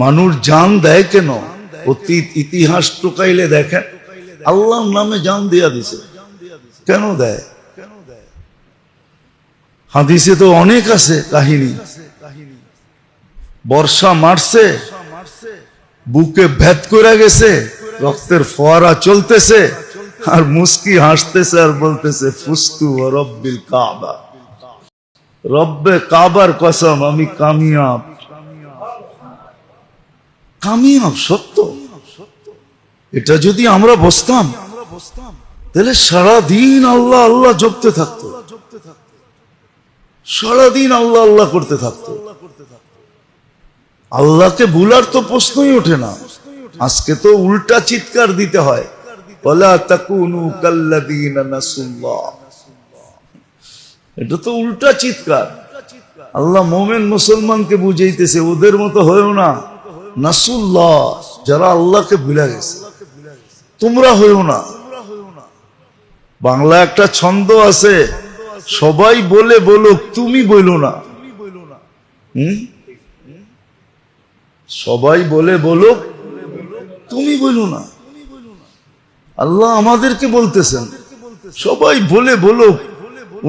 মানুষ জান দেয় কেন? অতীত ইতিহাস টুকাইলে দেখেন আল্লাহর নামে জান দিয়া দিছে। কেন দেয়? হাদিসে তো অনেক আছে কাহিনী। বর্ষা মারছে, বুকে ভেদ করে গেছে, রক্তের ফোয়ারা চলতেছে, আর মুস্কি হাসতেছে আর বলতেছে ফুস্তু রব্বিল কাবা, রব্বে কাবার কসম আমি কামিয়াব। কামিয়াব সত্য। এটা যদি আমরা বসতাম তাহলে সারাদিন আল্লাহ আল্লাহ জপতে থাকতো, সারাদিন আল্লাহ আল্লাহ করতে থাকতো। আল্লাহকে ভুলার তো প্রশ্নই ওঠে না। আজকে তো উল্টা চিৎকার দিতে হয়, ওয়ালা তাকুনু কাল্লাযীনা নাসুল্লাহ। এটা তো উল্টা চিৎকার। আল্লাহ মুমিন মুসলমানকে বুঝাইতেছে ওদের মতো হয়েও না, নাসুল্লাহ যারা আল্লাহকে ভুলে গেছে তোমরা হয়েও না। বাংলা একটা ছন্দ আছে, সবাই বলে বলুক তুমি বইলো না। সবাই বলে বলুক তুমি বইলো না। আল্লাহ আমাদেরকে বলতেছেন সবাই বলে বলুক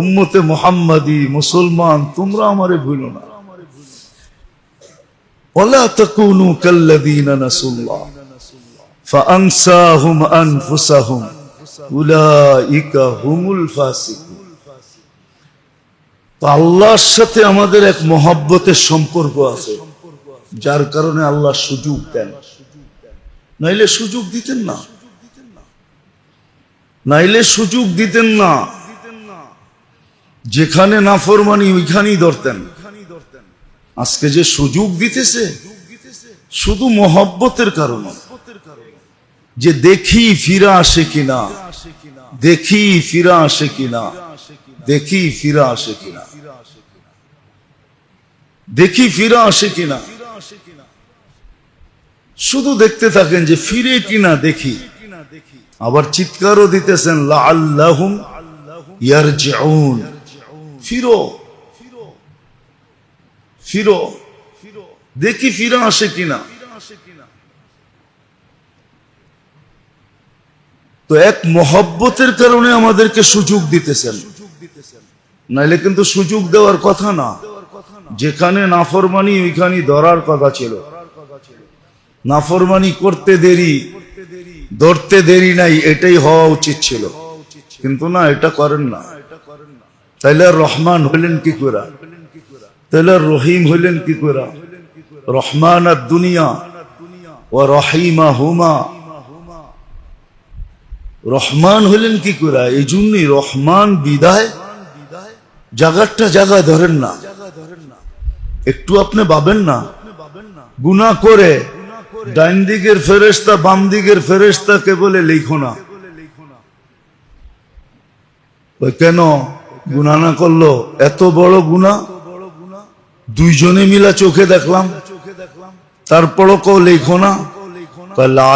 উম্মতে মুহাম্মাদি মুসলমান তোমরা আমারে ভুলো না। ওয়ালা তাকুনু কাল্লাযীনা নাসুল্লাহ ফাআনসাহুম আনফুসাহুম উলাইকা হুমুল ফাসিকুন। তো আল্লাহর সাথে আমাদের এক মহব্বতের সম্পর্ক আছে, যার কারণে আল্লাহ সুযোগ দেন, নাইলে সুযোগ দিতেন না, নাইলে সুযোগ দিতেন না। যেখানে নাফরমানি ওইখানেই ধরতেন। আজকে যে সুযোগ দিতেছে শুধু মহব্বতের কারণে, যে দেখি ফিরা আসে কিনা, দেখি ফিরা আসে কিনা, দেখি ফিরা আসে কিনা, দেখি ফিরা আসে কিনা। শুধু দেখতে থাকেন যে ফিরে কিনা দেখি। আবার চিৎকারও দিতেছেন লাআল্লাহুম ইয়ারজিউন, ফিরো ফিরো, দেখি ফিরা আসে কিনা। তো এক মহব্বতের কারণে আমাদেরকে সুযোগ দিতেছেন, নাইলে কিন্তু সুযোগ দেওয়ার কথা না। যেখানে নাফরমানি ওইখানে ধরার কথা ছিল। নাফরমানি করতে দেরি, ধরতে দেরি নাই, এটাই হওয়া উচিত ছিল, কিন্তু না, এটা করেন না। তাইলে রহমান হইলেন কি করে? তাইলে রহিম হইলেন কি করে? রহমান আর দুনিয়া ও রহিমা হুমা, রহমান হইলেন কি করে? এই জন্যই রহমান বিদায় জাগারটা জায়গা ধরেন না। একটু আপনি ভাবেন না, গুনাহ করে ডাইন দিকের ফেরেশতা বাম দিকের ফেরেশতাকে বলে লিখো না। কেন গুনাহ না করলো? এত বড় গুনাহ দুইজনে মিলা চোখে দেখলাম, তারপরও কেউ লিখো না।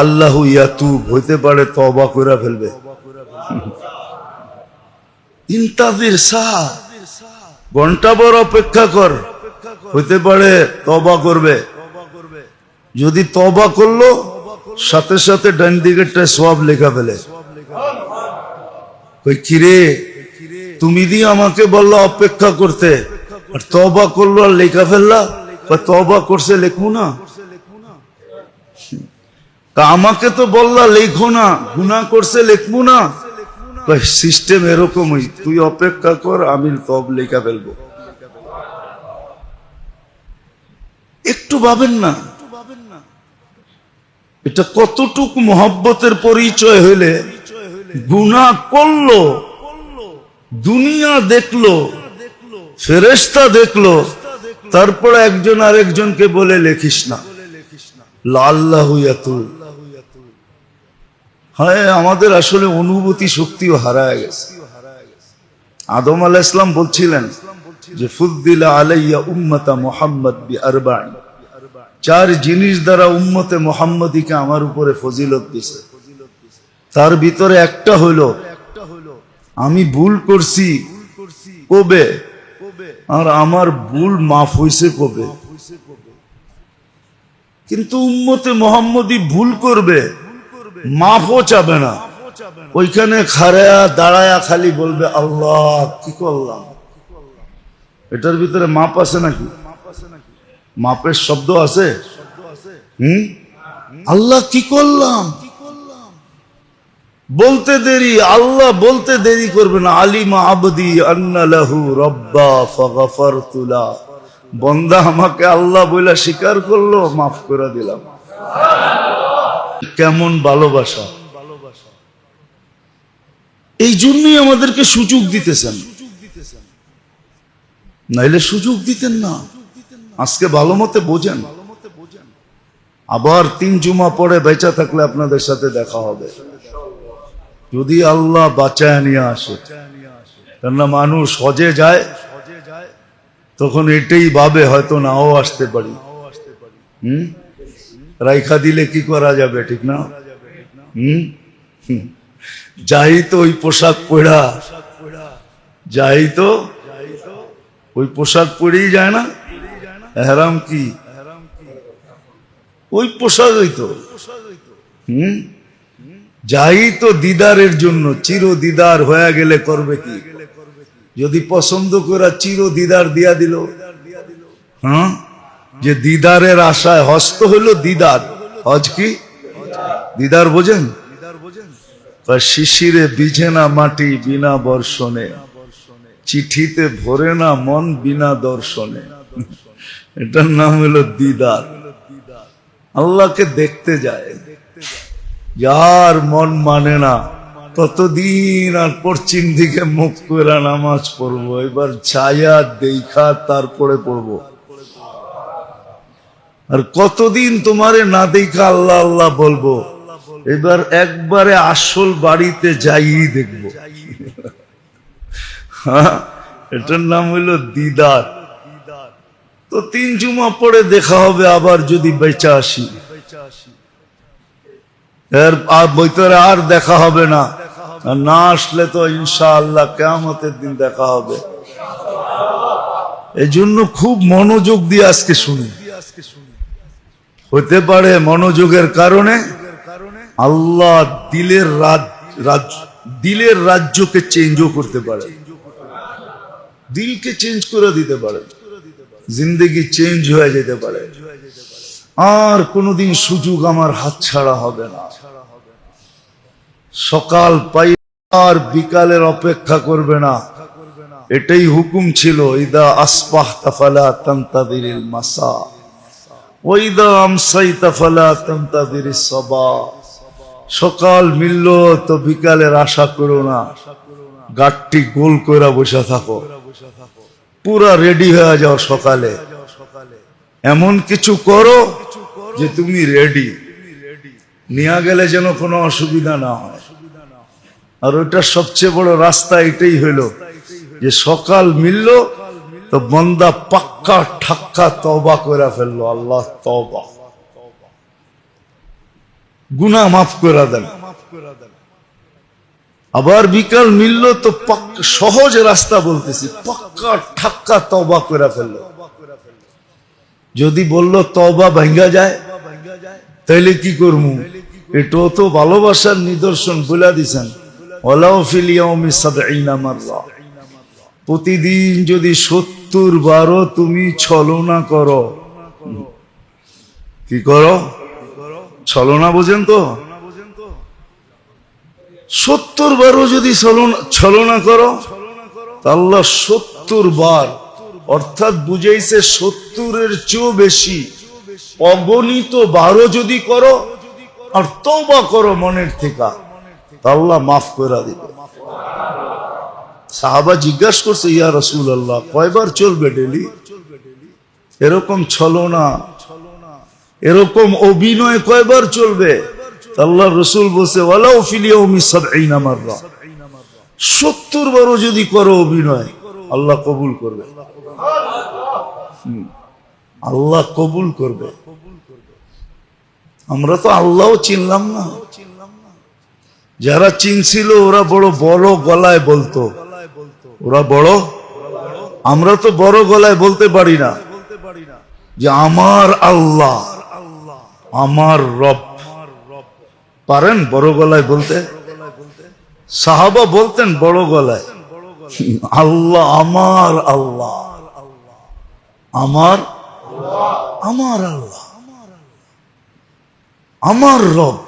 আল্লাহু ইয়াতুব, হইতে পারে তওবা করে ফেলবে। ইন্তাজির সাহ, ঘন্টা ভর অপেক্ষা কর, হইতে পারে তওবা করবে। যদি তওবা করলো সাথে সাথে ডান দিকেরটা সওয়াব লেখা ফেলে। কই কিরে তুমি দিয়ে আমাকে বললা অপেক্ষা করতে, আর তওবা করলো আর লেখা ফেললা। তওবা করছে লেখো না, আমাকে তো বললা লেখো না, গুনাহ করছে লেখবো না। সিস্টেম এরকমই, তুই অপেক্ষা কর আমি তব লেখা ফেলবো। একটু ভাবেন না এটা কতটুকু মহব্বতের পরিচয় হইলে গুনাহ করলো, দুনিয়া দেখলো, ফেরেশতা দেখলো, তারপর একজন আরেকজনকে বলে লেখিস না। লাআল্লাহু ইয়াতুব। হ্যাঁ, আমাদের আসলে অনুভূতি শক্তিও হারায় গেছে। আদম আলাইহিস সালাম বলছিলেন যে ফুদ্দিলা আলাইয়া উম্মাতা মুহাম্মদ বিআরবাঈন, চার জিনিস দ্বারা উম্মতে মুহাম্মদীকে আমার উপরে ফজিলত দিয়েছে। তার ভিতরে একটা হলো আমি ভুল করছি কবে, আর আমার ভুল মাফ হইছে কবে। কিন্তু উম্মতে মুহাম্মদী ভুল করবে, মাফও চাবে না। ওইখানে খাড়া দাঁড়ায়া খালি বলবে আল্লাহ কি করলাম। এটার ভিতরে মাপ আছে নাকি? মাপের শব্দ আছে? আল্লাহ কি করলাম বলতে দেরি, আল্লাহ বলতে দেরি করবে না। আলিমা আবদি আন্না লাহু রাব্বা ফাগফারতু লা, বান্দা আমাকে আল্লাহ বলে স্বীকার করলো, মাফ করে দিলাম। কেমন ভালোবাসা! এই জন্যই আমাদেরকে সুযোগ দিতেছেন, নাইলে সুযোগ দিতেন না। আজকে ভালো মতে বোঝেন, আবার 3 জুমা পরে বেঁচে থাকলে আপনাদের সাথে দেখা হবে, যদি আল্লাহ বাঁচায় নিয়ে আসে। কেননা মানুষ হজে যায় তখন এটাই ভাবে হয়তো নাও আসতে পারি। রাইখা দিলে কি করা যাবে, ঠিক না? যাই তো ওই পোশাক পরা, যাই তো ওই পোশাক পরেই যায় না। এহরাম কি ওই পোশাকই তো। যাই তো দিদারের জন্য, চির দিদার হয়ে গেলে করবে কি? যদি পছন্দ করে চির দিদার দিয়া দিল, হ্যাঁ, যে দিদারের আশায় হস্ত হলো দিদার। হজ কি দিদার বোঝেন? শিশিরে বিঝে না মাটি বিনা বর্ষণে, চিঠিতে ভরে না মন বিনা দর্শনে। এটার নাম হলো দিদার। আল্লাহকে দেখতে যায়, যার মন মানে না ততদিন আর পশ্চিম দিকে মুখ করে নামাজ পড়বো, এবার ছায়া দেখা তারপরে পড়বো। আর কতদিন তোমারে না দেখা আল্লাহ আল্লাহ বলবো, এবার একবারে আসল বাড়িতে যাই দেখবো। হ্যাঁ, এটার নাম হইল দিদার। তো 3 জুমা পরে দেখা হবে, আবার যদি বেঁচে আসি। এর আর ভিতরে আর দেখা হবে না, না আসলে তো ইনশাআল্লাহ কিয়ামতের দিন দেখা হবে। এই জন্য খুব মনোযোগ দিয়ে আজকে শুনি। হতে পারে মনোযোগের কারণে আল্লাহ দিলের রাজ্যকে চেঞ্জও করতে পারে, দিলকে চেঞ্জ করে দিতে পারে, জিন্দেগি চেঞ্জ হয়ে যেতে পারে। আর কোনদিন সুযোগ আমার হাতছাড়া হবে না। সকাল পাই আর বিকালের অপেক্ষা করবে না, এটাই হুকুম ছিল। ইদা আসবাহতা ফালা তানতাযিরিল মাসা ওয়া ইদা আমসাইতা ফালা তানতাযিরিস সাবা। সকাল মিলল তো বিকালের আশা করো না, গাটটি গোল করে বসে থাকো, পুরা রেডি হয়ে যাও। সকালে এমন কিছু করো যে তুমি রেডি, নিয়ে গেলে যেন কোনো অসুবিধা না হয়। আর ওইটা সবচেয়ে বড় রাস্তা এটাই হইল যে সকাল মিলল তো বন্দা পাক্কা ঠাক্কা তওবা করে ফেললো। আল্লাহ তওবা, গুনাহ মাফ করে দেন। আবার বিকাল মিলল তো পাক্কা, সহজ রাস্তা বলতেছি, পাক্কা ঠাক্কা তওবা করে ফেললো। যদি বলল তওবা ভাঙ্গা যায় তাইলে কি করবো? এটাও তো ভালোবাসার নিদর্শন বলে দিছেন। ওয়ালাউ ফিল ইয়াউমি ৭০ মাররা, প্রতিদিন যদি ৭০ বারও তুমি ছলনা করো। কি করো? ছলনা বোঝেন তো? ৭০ বারও যদি ছলনা করো, আল্লাহ ৭০ বার, অর্থাৎ বুঝাইছে ৭০-এর চেয়েও বেশি অগণিত বারও যদি করো আর তওবা করো মনের থেকে, আল্লাহ মাফ করে দিবে। সাহাবা জিজ্ঞাসা করছে, ইয়া রাসূলুল্লাহ, কয়বার চলবে ডেলি? এরকম ছলনা, এরকম অভিনয় কয়বার চলবে? আল্লাহ রাসূল বলছে, ওয়ালাউ ফিল ইয়াউমি ৭০ মাররা, ৭০ বারও যদি করো অভিনয়, আল্লাহ কবুল করবে। আল্লাহ কবুল করবে। আমরা তো আল্লাহও চিনলাম না। যারা চিনছিল ওরা বড় বড় গলায় বলতো, ওরা বড়, আমরা তো বড় গলায় বলতে পারি না যে আমার আল্লাহ। আমার রব। পারেন বড় গলায় বলতে? সাহাবা বলতেন বড় গলায়, আল্লাহ আমার আল্লাহ, আমার আমার আল্লাহ, আমার রব।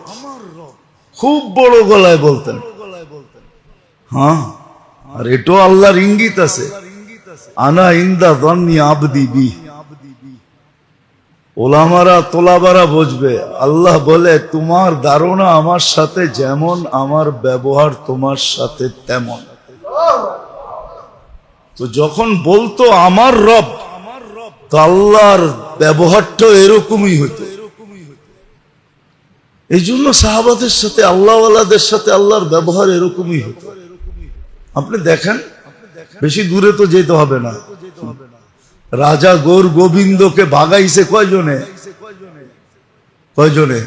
খুব বড় গলায় বলতেন। হ্যাঁ, আর এটাও আল্লাহর ইঙ্গিত আছে, আনা ইন্দা যন্নি আবদি বি। ওলামারা তোলাবারা বুঝবে, আল্লাহ বলে তোমার ধারণা আমার সাথে যেমন, আমার ব্যবহার তোমার সাথে তেমন। তো যখন বলতো আমার রব, তো আল্লাহর ব্যবহারটা এরকমই হতো। এই জন্য সাহাবাদের সাথে, আল্লাহওয়ালাদের সাথে আল্লাহর ব্যবহার এরকমই হতো। আপনি দেখেন, বেশি দূরে তো যেতে হবে না, রাজা গৌর গোবিন্দকে ভাগাইছে কয়জনে? কয়জনে?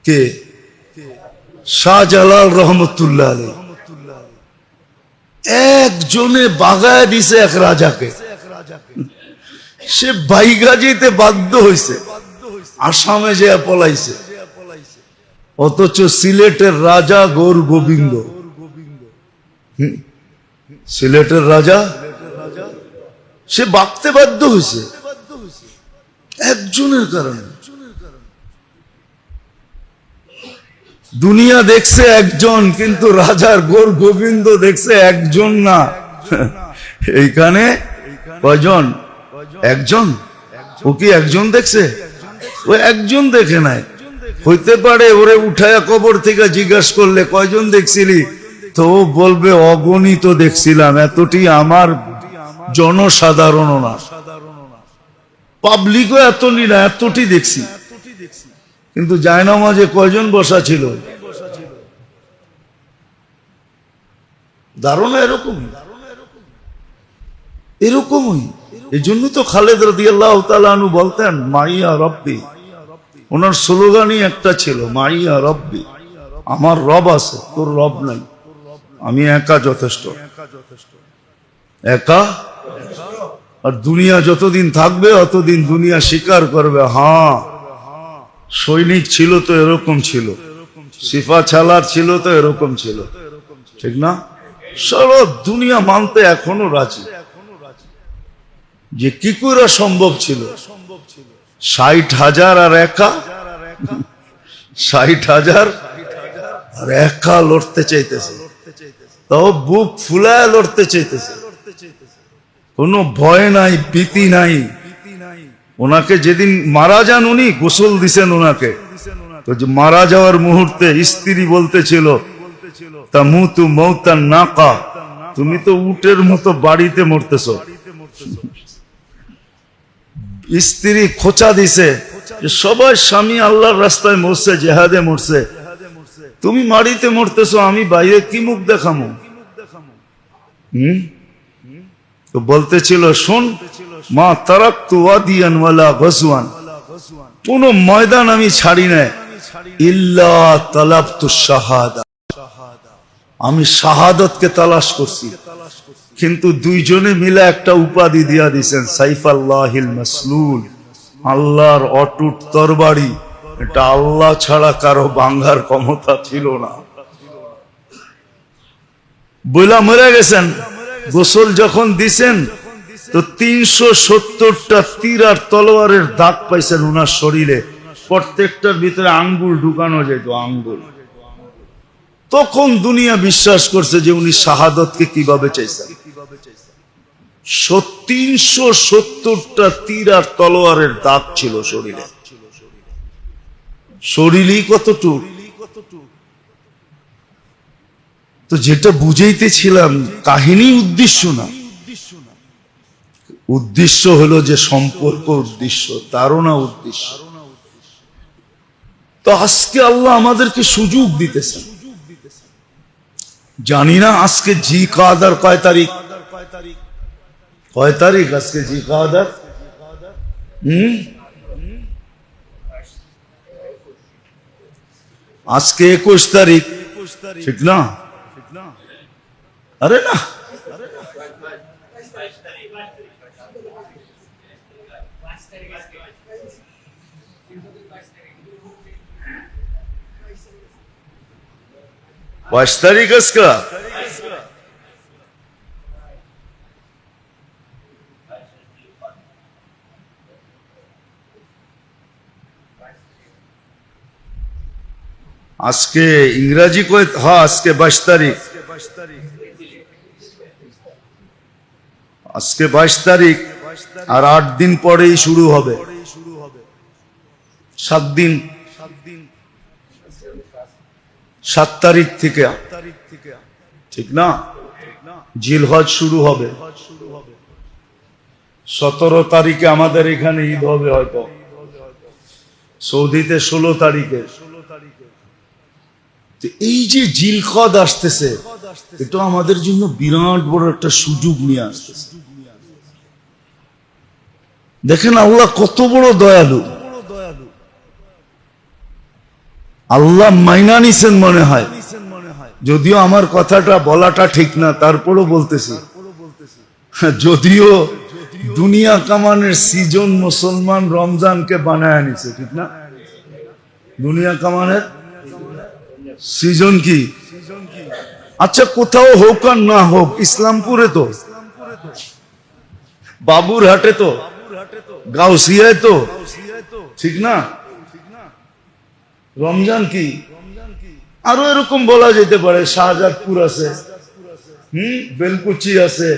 কে? শাহজালাল রহমতুল্লাহ আলাইহি একজনে বাগায় দিছে এক রাজাকে। সে বাইগা যেতে বাধ্য হয়েছে, আসামে যে পলাইছে। অথচ সিলেটের রাজা গৌর গোবিন্দ, সিলেটের রাজা, সে বাঁকতে বাধ্য হয়েছে একজনের কারণে। দুনিয়া দেখছে একজন, কিন্তু রাজার গৌর গোবিন্দ দেখছে একজন না। এইখানে কয়জন? একজন। ও কি একজন দেখছে? ও একজন দেখে নাই। হইতে পারে ওরে উঠায়া কবর থেকে জিজ্ঞাসা করলে কয়জন দেখছিলি, তো বলবে অগণিত দেখছিলাম, এতটি আমার জনসাধারণ না, পাবলিকও এত না, এতটি দেখছি। কিন্তু জায়নামাজে কয়জন বসা ছিল? ধারণা এরকমই, এরকমই। এই জন্য তো খালেদ রাদিয়াল্লাহু তাআলা আনহু বলতেন মাইয়া রব্বি। ওনার স্লোগানই একটা ছিল, মাইয়া রব্বি, আমার রব আছে, তোর রব নাই, আমি একা যথেষ্ট। একা। আর দুনিয়া যতদিন থাকবে অতদিন দুনিয়া স্বীকার করবে, হ্যাঁ সৈনিক ছিল তো এরকম ছিল, সিফা ছালার ছিল তো এরকম ছিল, ঠিক না? সারা দুনিয়া মানতে এখনো রাজি, যে কি করে সম্ভব ছিল। 60,000 আর একা, 60,000 আর একা লড়তে চাইতেছে, তাও বুক ফুলায় লড়তে চাইতেছে, কোনো ভয় নাই, ভীতি নাই। ওনাকে যেদিন মারা যান, উনি গোসল দিছেন ওনাকে, তো যে মারা যাওয়ার মুহূর্তে স্ত্রী বলতেছিল তামুতু মাউতান নাকা, তুমি তো উটের মতো বাড়িতে মরতেছ। স্ত্রী খোঁচা দিছে যে সবাই স্বামী আল্লাহর রাস্তায় মরছে, জেহাদে মরছে, তুমি মাড়িতে মরতেছ, আমি বাইরে কি মুখ দেখামো? তো বলতেছিল, শোন, মা তারাকতু ওয়াদিয়ান ওয়ালা গজওয়ান, কোন ময়দান আমি ছাড়ি না, ইল্লা তালাবতু শাহাদা, আমি শাহাদাতকে তালাশ করছি। কিন্তু দুইজনে মিলে একটা উপাধি দিয়া দিয়েছেন, সাইফাল্লাহিল মাসলুল, আল্লাহর অটুট তরবারি। এটা আল্লাহ ছাড়া কারো ভাঙার ক্ষমতা ছিল না। বইলা মরে গেছেন। গোসল যখন দিছেন তো 370টা তীর আর তলোয়ারের দাগ পাইছেন ওনার শরীরে, প্রত্যেকটার ভিতরে আঙ্গুল ঢুকানো যেত, আঙ্গুল। তখন দুনিয়া বিশ্বাস করছে যে উনি শাহাদতকে কিভাবে চাইছেন। 370টা তীর আর তলোয়ারের দাগ ছিল শরীরে। শরীরই কতটুক। তো যেটা বুঝাইতেছিলাম, কাহিনী উদ্দেশ্য না, উদ্দেশ্য হলো যে সম্পর্ক উদ্দেশ্য, ধারণা উদ্দেশ্য। তো আজকে আল্লাহ আমাদেরকে সুযোগ দিতেছেন। জানি না আজকে জি কাদার কয় তারিখ? কয় তারিখ আজকে জি কাদার? আজকে 21 তারিখ, ঠিক না? আরে না, 5 तारीख इसका আজকে ইংরেজি কই হ্যাঁ আজকে 22 তারিখ আজকে 22 তারিখ আর 8 দিন পরেই শুরু হবে 7 দিন 7 তারিখ থেকে ঠিক না জিলহজ শুরু হবে 17 তারিখে আমাদের এখানে ঈদ হবে হয়তো সৌদিতে 16 তারিখে এই যে জিলকদ আসতেছে এটা আমাদের জন্য বিরাট বড় একটা সুযোগ নিয়ে আসতেছে দেখেন আল্লাহ কত বড় দয়ালু আল্লাহ মাইনা নিছেন মনে হয় যদিও আমার কথাটা বলাটা ঠিক না তারপরও বলতেছি যদিও দুনিয়া কামানের সিজন মুসলমান রমজানকে বানায় নিছে ঠিক না দুনিয়া কামানের সিজন কি আচ্ছা কোথাও হোক আর না হোক ইসলামপুরে তো বাবুরহাটে তো গাউসিয়ায় তো ঠিক না রমজান কি আরো এরকম বলা যেতে পারে শাহজাদপুর আছে বেলকুচি আছে